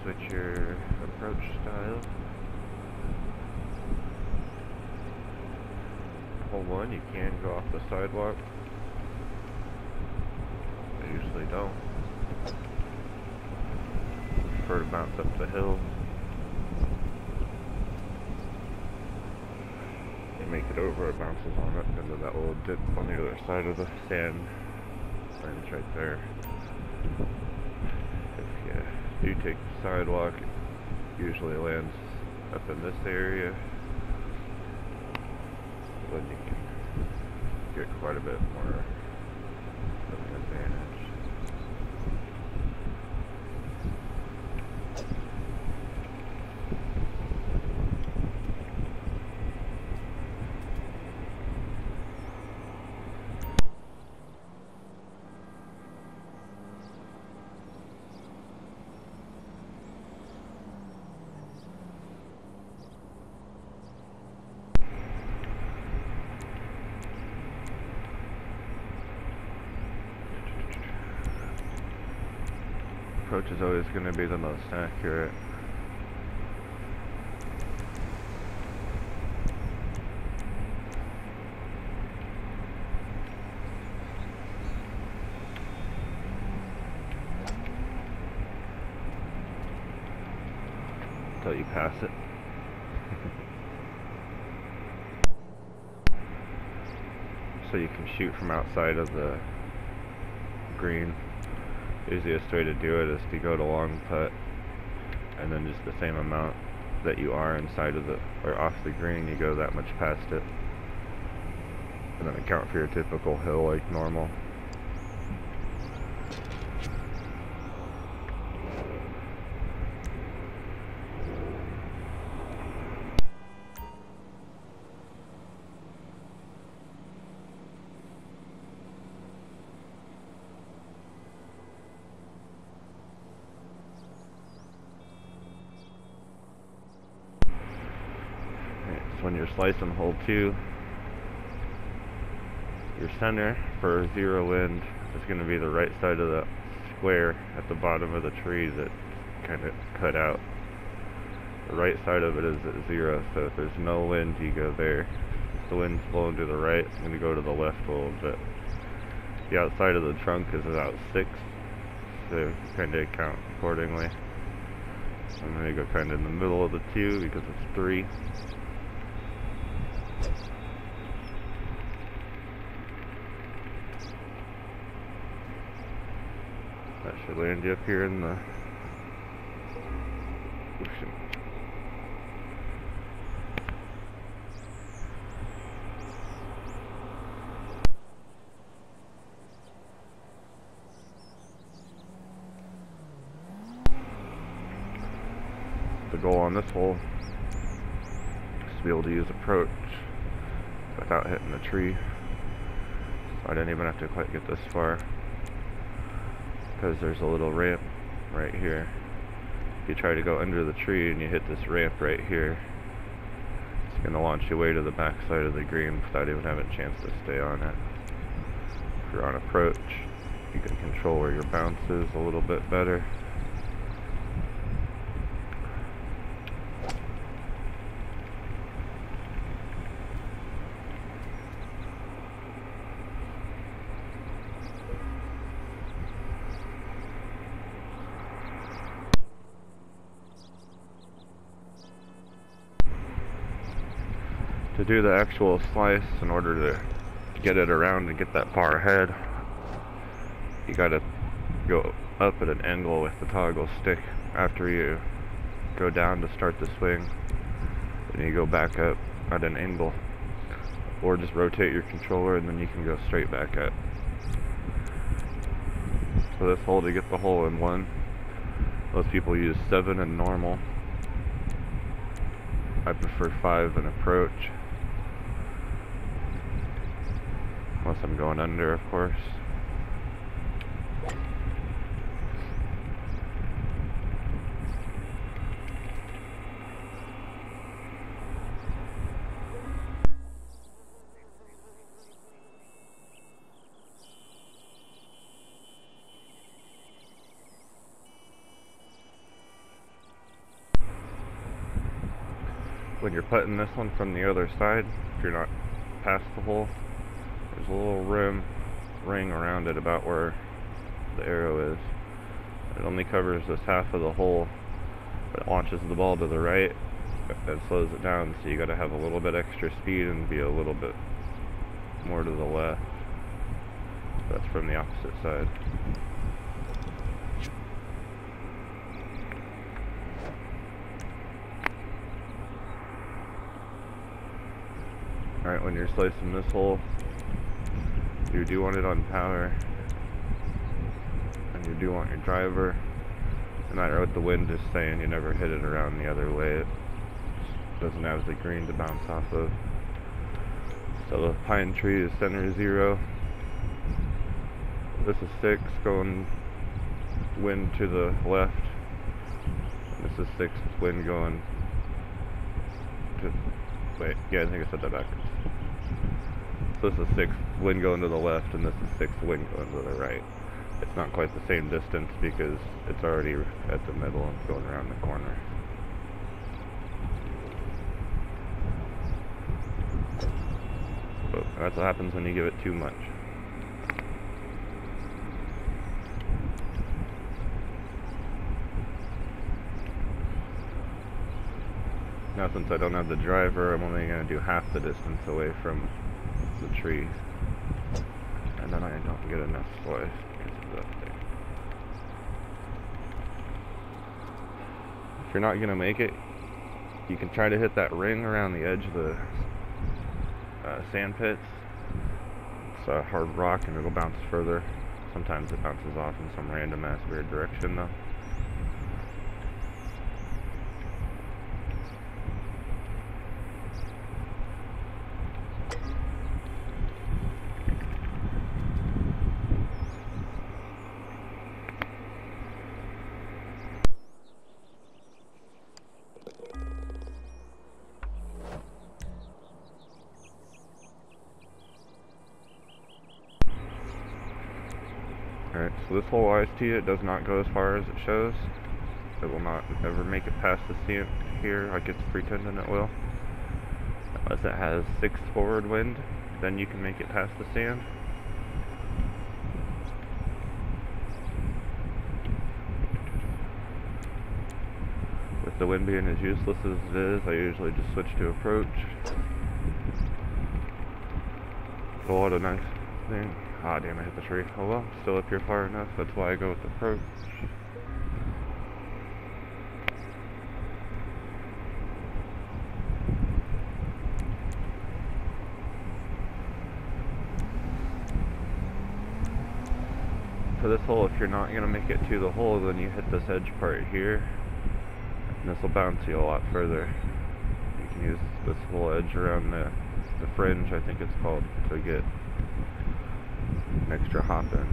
switch your approach style. Hole 1, you can go off the sidewalk. I usually don't. I prefer to bounce up the hill. You make it over, it bounces on it because of that little dip on the other side of the sand. Lands right there. If you do take the sidewalk, it usually lands up in this area. Then you can get quite a bit more of an advantage. Approach is always going to be the most accurate. Until you pass it. So you can shoot from outside of the green. The easiest way to do it is to go to long putt and then just the same amount that you are inside of the, or off the green, you go that much past it. And then account for your typical hill like normal. When you're slicing hole 2, your center for zero wind is going to be the right side of the square at the bottom of the tree that kind of cut out. The right side of it is at 0, so if there's no wind, you go there. If the wind's blowing to the right, it's going to go to the left a little bit. The outside of the trunk is about 6, so kind of count accordingly. I'm going to go kind of in the middle of the 2 because it's 3. That should land you up here in the ocean. The goal on this hole is to be able to use approach without hitting the tree. So I didn't even have to quite get this far, because there's a little ramp right here. If you try to go under the tree and you hit this ramp right here, it's going to launch you way to the back side of the green without even having a chance to stay on it. If you're on approach, you can control where your bounce is a little bit better. To do the actual slice, in order to get it around and get that far ahead, you gotta go up at an angle with the toggle stick after you go down to start the swing, and you go back up at an angle, or just rotate your controller and then you can go straight back up. So this hole, to get the hole in 1, most people use 7 in normal. I prefer 5 in approach. Unless I'm going under, of course. when you're putting this one from the other side, if you're not past the hole, there's a little ring around it about where the arrow is. It only covers this half of the hole, but it launches the ball to the right and slows it down, so you gotta have a little bit extra speed and be a little bit more to the left. That's from the opposite side. Alright, when you're slicing this hole, you do want it on power, and you do want your driver, no matter what the wind is saying, you never hit it around the other way. It doesn't have the green to bounce off of. So the pine tree is center 0. This is 6 going wind to the left. This is 6 wind going to, wait, yeah, I think I said that backwards. So this is 6 wind going to the left, and this is 6 wind going to the right. It's not quite the same distance because it's already at the middle and going around the corner. But that's what happens when you give it too much. Now since I don't have the driver, I'm only going to do half the distance away from the tree. And then I don't get enough slice because of that thing. If you're not going to make it, you can try to hit that ring around the edge of the sand pits. It's a hard rock and it'll bounce further. Sometimes it bounces off in some random ass weird direction though. Alright, so this whole IST, it does not go as far as it shows. It will not ever make it past the sand here like it's pretending it will. Unless it has 6 forward wind, then you can make it past the sand. With the wind being as useless as it is, I usually just switch to approach. A lot of nice thing. Ah, damn, I hit the tree. Oh well, still up here far enough. That's why I go with the approach. For this hole, if you're not going to make it to the hole, then you hit this edge part here. And this will bounce you a lot further. You can use this whole edge around the fringe, I think it's called, to get an extra hop in.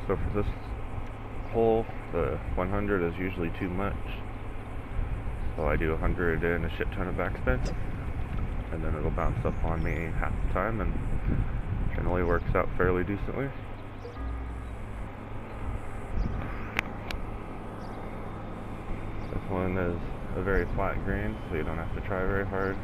So for this hole, the 100 is usually too much. So I do 100 and a shit ton of backspin. And then it'll bounce up on me half the time and generally works out fairly decently. This one is a very flat green, so you don't have to try very hard.